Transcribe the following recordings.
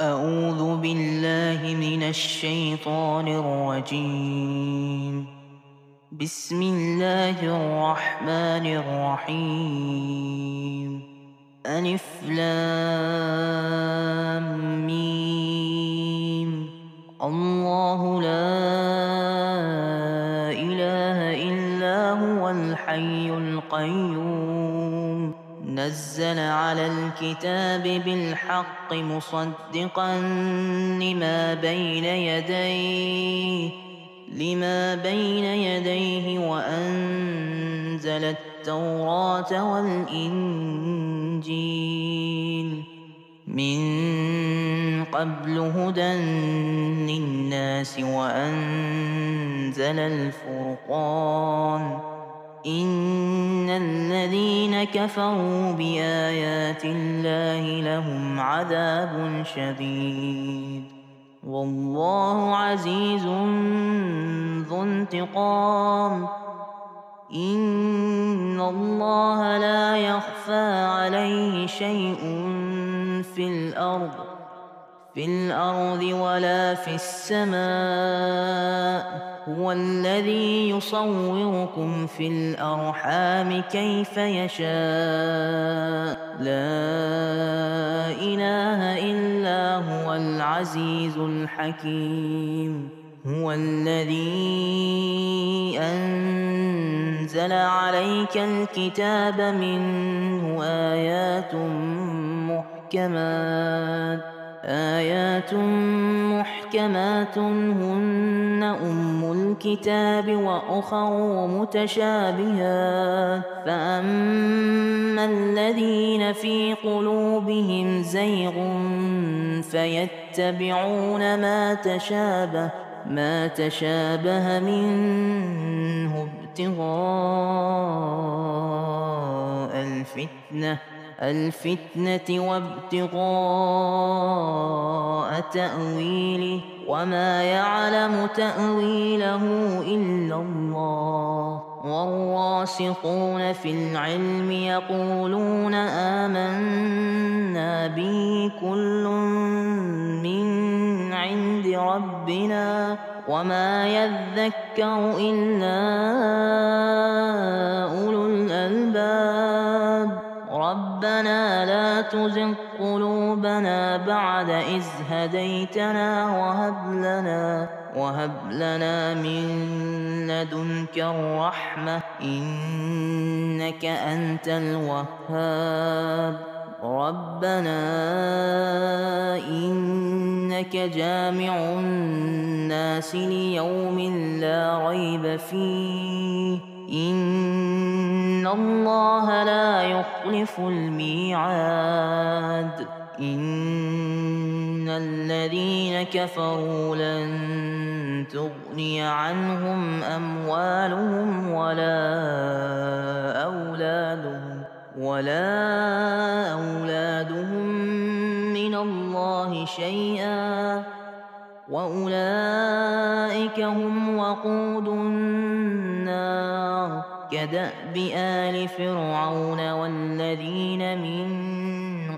أعوذ بالله من الشيطان الرجيم. بسم الله الرحمن الرحيم. ألف لام ميم. الله لا إله إلا هو الحي القيوم نزل على الكتاب بالحق مصدقا لما بين يديه وأنزل التوراة والإنجيل من قبل هدى للناس وأنزل الفرقان إن الذين كفروا بآيات الله لهم عذاب شديد والله عزيز ذو انتقام. إن الله لا يخفى عليه شيء في الأرض ولا في السماء. هو الذي يصوركم في الأرحام كيف يشاء. لا إله إلا هو العزيز الحكيم. هو الذي أنزل عليك الكتاب منه آيات محكمات هن أم الكتاب وأخر متشابهات فأما الذين في قلوبهم زيغ فيتبعون ما تشابه منه ابتغاء الفتنة وابتغاء تأويله وما يعلم تأويله إلا الله. والراسخون في العلم يقولون آمنا به كل من عند ربنا وما يذكر إلا أولو الألباب. ربنا لا تزغ قلوبنا بعد إذ هديتنا وهب لنا من لدنك الرحمة إنك أنت الوهاب. ربنا إنك جامع الناس ليوم لا ريب فيه إن الله لا يخلف الميعاد. إن الذين كفروا لن تغني عنهم أموالهم ولا أولادهم من الله شيئا وأولئك هم وقود النار. كدأب آل فرعون والذين من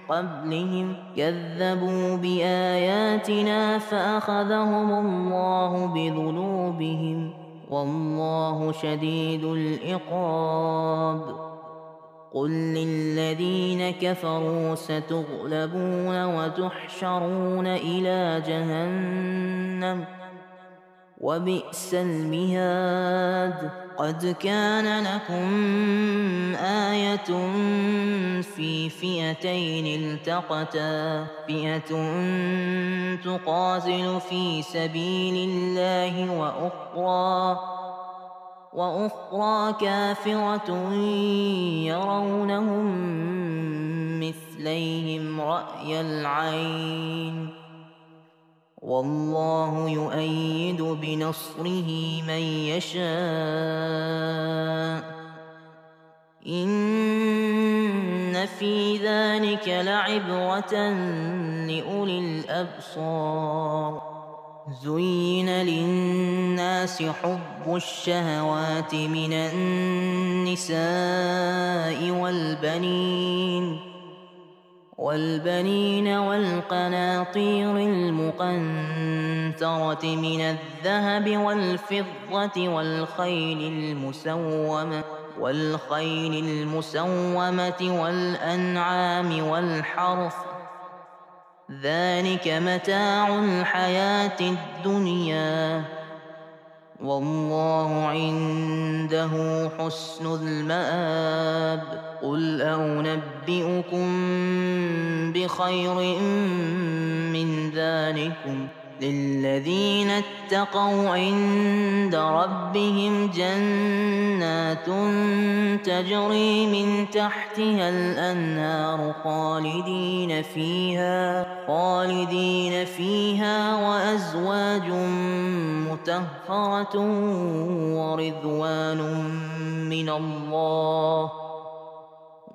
قبلهم كذبوا بآياتنا فأخذهم الله بذنوبهم والله شديد العقاب. قل للذين كفروا ستغلبون وتحشرون إلى جهنم وبئس المهاد. قد كان لكم آية في فئتين التقتا فئة تقاتل في سبيل الله وأخرى كافرة يرونهم مثليهم رأي العين والله يؤيد بنصره من يشاء. إن في ذلك لعبرة لأولي الأبصار. زين للناس حب الشهوات من النساء والبنين والبنين والقناطير المقنطرة من الذهب والفضة والخيل المسومة والأنعام والحرث، ذلك متاع الحياة الدنيا، والله عنده حسن المآب. قل أنبئكم بخير من ذلكم للذين اتقوا عند ربهم جنات تجري من تحتها الأنهار خالدين فيها وأزواج مطهرة ورضوان من الله،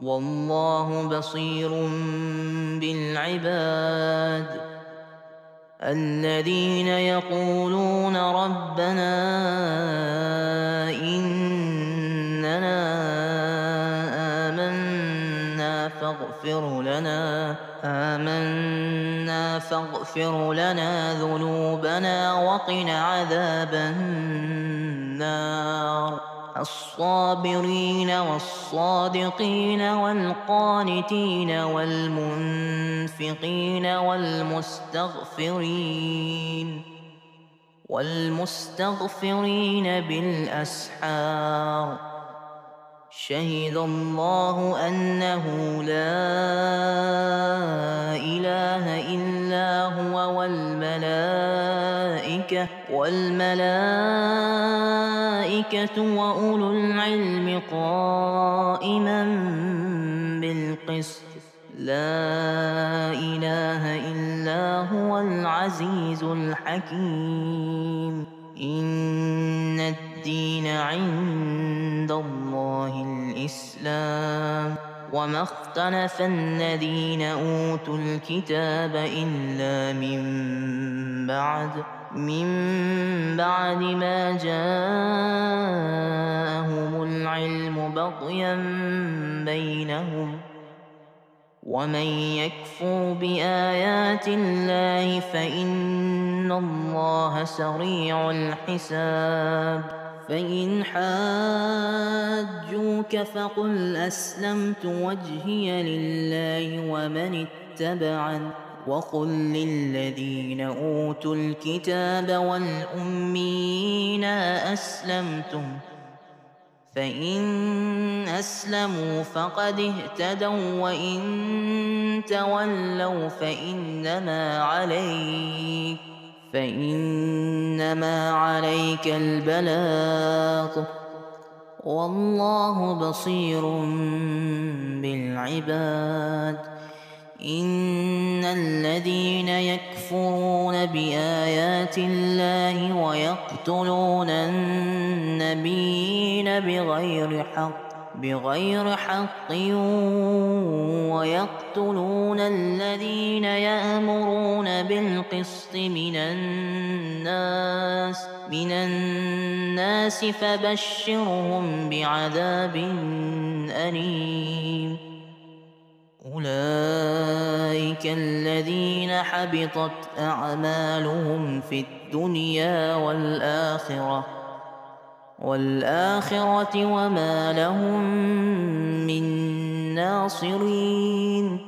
والله بصير بالعباد. الذين يقولون ربنا إننا آمنا فاغفر لنا ذنوبنا وقنا عذاب النار. الصابرين والصادقين والقانتين والمنفقين والمستغفرين بالأسحار. شهد الله أنه لا إله إلا هو والملائكة وأولو العلم قائما بالقسط. لا إله إلا هو العزيز الحكيم. إن الدين عند الله الإسلام، وما اختلف الذين أوتوا الكتاب إلا من بعد ما جاءهم العلم بغيا بينهم. ومن يكفر بآيات الله فإن الله سريع الحساب. فإن حاجوك فقل أسلمت وجهي لله ومن اتبعني، وقل للذين أوتوا الكتاب والأميين أسلمتم، فإن أسلموا فقد اهتدوا، وإن تولوا فإنما عليك البلاغ، والله بصير بالعباد. إن الذين يكفرون بآيات الله ويقتلون النبيين بغير حق ويقتلون الذين يأمرون بالقسط من الناس فبشرهم بعذاب أليم. أولئك الذين حبطت أعمالهم في الدنيا والآخرة وما لهم من ناصرين.